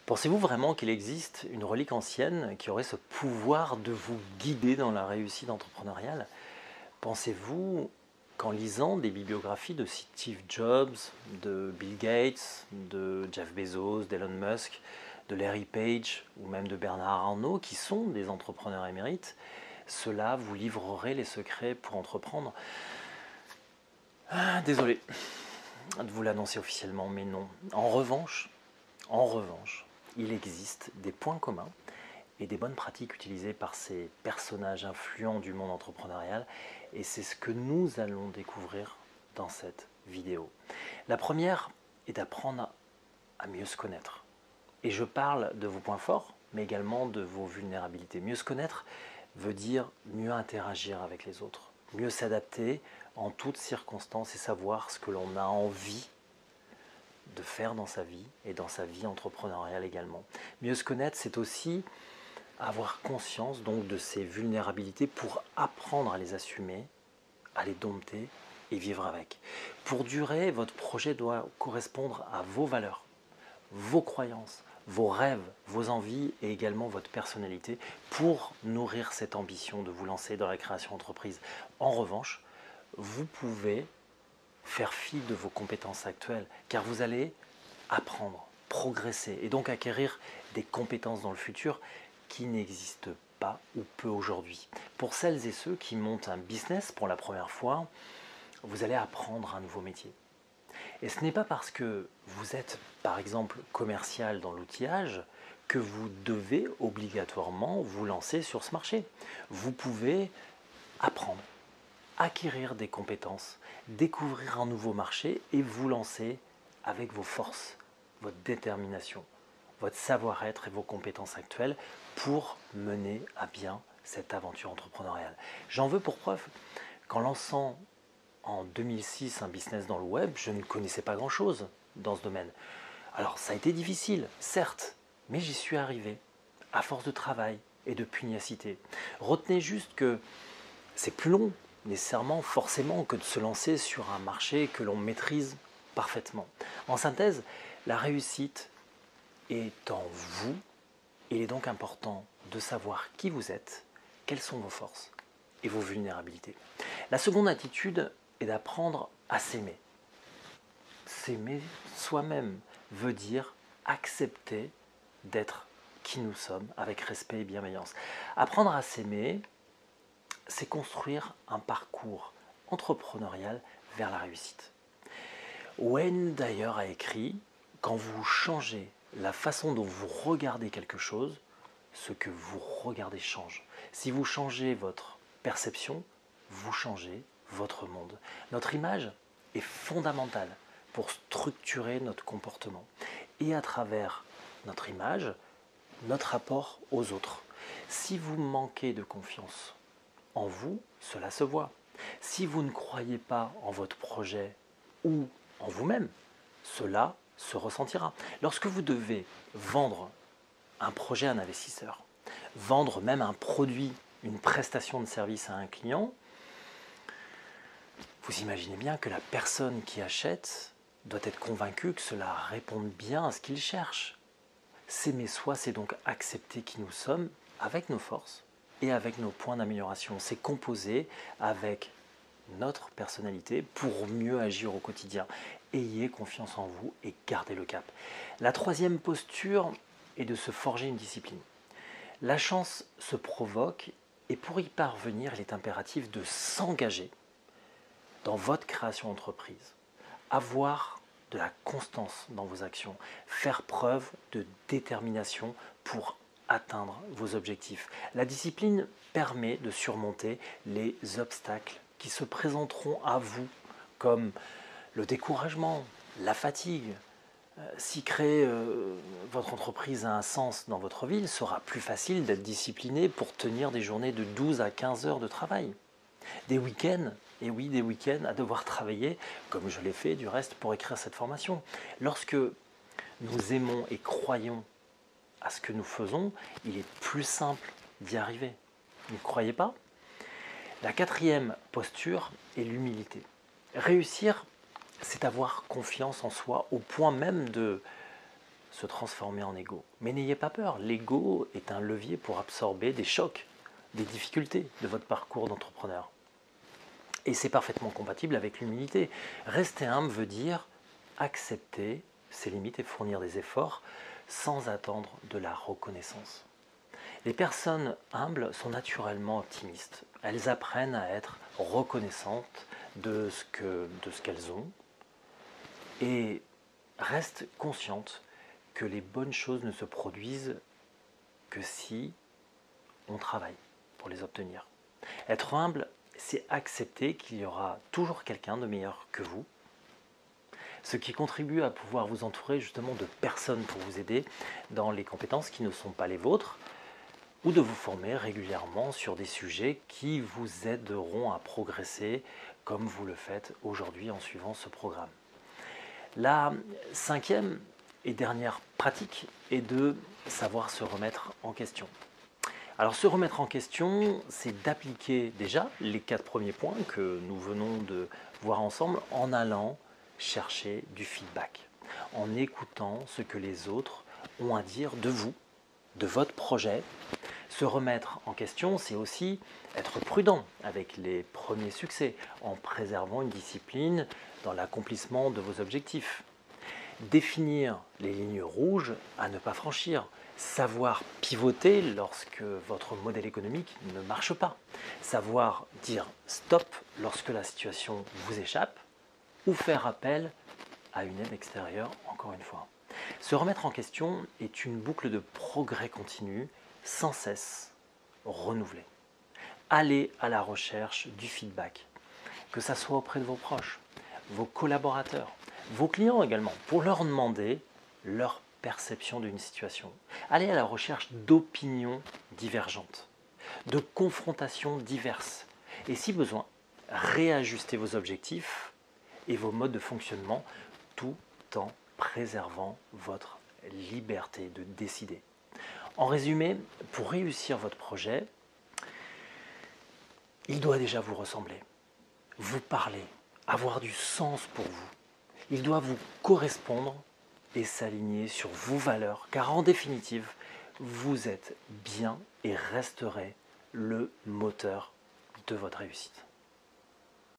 Pensez-vous vraiment qu'il existe une relique ancienne qui aurait ce pouvoir de vous guider dans la réussite entrepreneuriale? Pensez-vous qu'en lisant des bibliographies de Steve Jobs, de Bill Gates, de Jeff Bezos, d'Elon Musk, de Larry Page ou même de Bernard Arnault, qui sont des entrepreneurs émérites, cela vous livrerait les secrets pour entreprendre? Désolé de vous l'annoncer officiellement, mais non. En revanche, il existe des points communs et des bonnes pratiques utilisées par ces personnages influents du monde entrepreneurial, et c'est ce que nous allons découvrir dans cette vidéo. La première est d'apprendre à mieux se connaître. Et je parle de vos points forts, mais également de vos vulnérabilités. Mieux se connaître veut dire mieux interagir avec les autres, mieux s'adapter en toutes circonstances et savoir ce que l'on a envie de faire dans sa vie et dans sa vie entrepreneuriale également. Mieux se connaître, c'est aussi avoir conscience donc de ses vulnérabilités pour apprendre à les assumer, à les dompter et vivre avec. Pour durer, votre projet doit correspondre à vos valeurs, vos croyances, vos rêves, vos envies et également votre personnalité pour nourrir cette ambition de vous lancer dans la création d'entreprise. En revanche, vous pouvez faire fi de vos compétences actuelles car vous allez apprendre, progresser et donc acquérir des compétences dans le futur qui n'existent pas ou peu aujourd'hui. Pour celles et ceux qui montent un business pour la première fois, vous allez apprendre un nouveau métier. Et ce n'est pas parce que vous êtes, par exemple, commercial dans l'outillage que vous devez obligatoirement vous lancer sur ce marché. Vous pouvez apprendre, acquérir des compétences, découvrir un nouveau marché et vous lancer avec vos forces, votre détermination, votre savoir-être et vos compétences actuelles pour mener à bien cette aventure entrepreneuriale. J'en veux pour preuve qu'en lançant en 2006 un business dans le web, je ne connaissais pas grand-chose dans ce domaine. Alors ça a été difficile, certes, mais j'y suis arrivé à force de travail et de pugnacité. Retenez juste que c'est plus long, nécessairement, forcément, que de se lancer sur un marché que l'on maîtrise parfaitement. En synthèse, la réussite est en vous. Il est donc important de savoir qui vous êtes, quelles sont vos forces et vos vulnérabilités. La seconde attitude est d'apprendre à s'aimer. S'aimer soi-même veut dire accepter d'être qui nous sommes avec respect et bienveillance. Apprendre à s'aimer, c'est construire un parcours entrepreneurial vers la réussite. Wayne d'ailleurs a écrit « Quand vous changez la façon dont vous regardez quelque chose, ce que vous regardez change. Si vous changez votre perception, vous changez votre monde. » Notre image est fondamentale pour structurer notre comportement et à travers notre image, notre rapport aux autres. Si vous manquez de confiance en vous, cela se voit. Si vous ne croyez pas en votre projet ou en vous-même, cela se ressentira. Lorsque vous devez vendre un projet à un investisseur, vendre même un produit, une prestation de service à un client, vous imaginez bien que la personne qui achète doit être convaincue que cela réponde bien à ce qu'il cherche. S'aimer soi, c'est donc accepter qui nous sommes avec nos forces et avec nos points d'amélioration. C'est composer avec notre personnalité pour mieux agir au quotidien. Ayez confiance en vous et gardez le cap. La troisième posture est de se forger une discipline. La chance se provoque et pour y parvenir, il est impératif de s'engager dans votre création d'entreprise, avoir de la constance dans vos actions, faire preuve de détermination pour atteindre vos objectifs. La discipline permet de surmonter les obstacles qui se présenteront à vous, comme le découragement, la fatigue. Si créer votre entreprise a un sens dans votre vie, il sera plus facile d'être discipliné pour tenir des journées de 12 à 15 heures de travail. Des week-ends, et oui, des week-ends à devoir travailler, comme je l'ai fait du reste pour écrire cette formation. Lorsque nous aimons et croyons à ce que nous faisons, il est plus simple d'y arriver. Vous ne croyez pas? La quatrième posture est l'humilité. Réussir, c'est avoir confiance en soi au point même de se transformer en ego. Mais n'ayez pas peur, l'ego est un levier pour absorber des chocs, des difficultés de votre parcours d'entrepreneur. Et c'est parfaitement compatible avec l'humilité. Rester humble veut dire accepter ses limites et fournir des efforts sans attendre de la reconnaissance. Les personnes humbles sont naturellement optimistes. Elles apprennent à être reconnaissantes de ce qu'elles ont et restent conscientes que les bonnes choses ne se produisent que si on travaille pour les obtenir. Être humble, c'est accepter qu'il y aura toujours quelqu'un de meilleur que vous, ce qui contribue à pouvoir vous entourer justement de personnes pour vous aider dans les compétences qui ne sont pas les vôtres, ou de vous former régulièrement sur des sujets qui vous aideront à progresser comme vous le faites aujourd'hui en suivant ce programme. La cinquième et dernière pratique est de savoir se remettre en question. Alors se remettre en question, c'est d'appliquer déjà les 4 premiers points que nous venons de voir ensemble en allant chercher du feedback, en écoutant ce que les autres ont à dire de vous, de votre projet. Se remettre en question, c'est aussi être prudent avec les premiers succès, en préservant une discipline dans l'accomplissement de vos objectifs. Définir les lignes rouges à ne pas franchir, savoir pivoter lorsque votre modèle économique ne marche pas, savoir dire stop lorsque la situation vous échappe ou faire appel à une aide extérieure encore une fois. Se remettre en question est une boucle de progrès continu sans cesse renouvelée. Allez à la recherche du feedback, que ce soit auprès de vos proches, vos collaborateurs, vos clients également, pour leur demander leur perception d'une situation. Allez à la recherche d'opinions divergentes, de confrontations diverses. Et si besoin, réajustez vos objectifs et vos modes de fonctionnement tout en préservant votre liberté de décider. En résumé, pour réussir votre projet, il doit déjà vous ressembler, vous parler, avoir du sens pour vous. Il doit vous correspondre et s'aligner sur vos valeurs, car en définitive, vous êtes bien et resterez le moteur de votre réussite.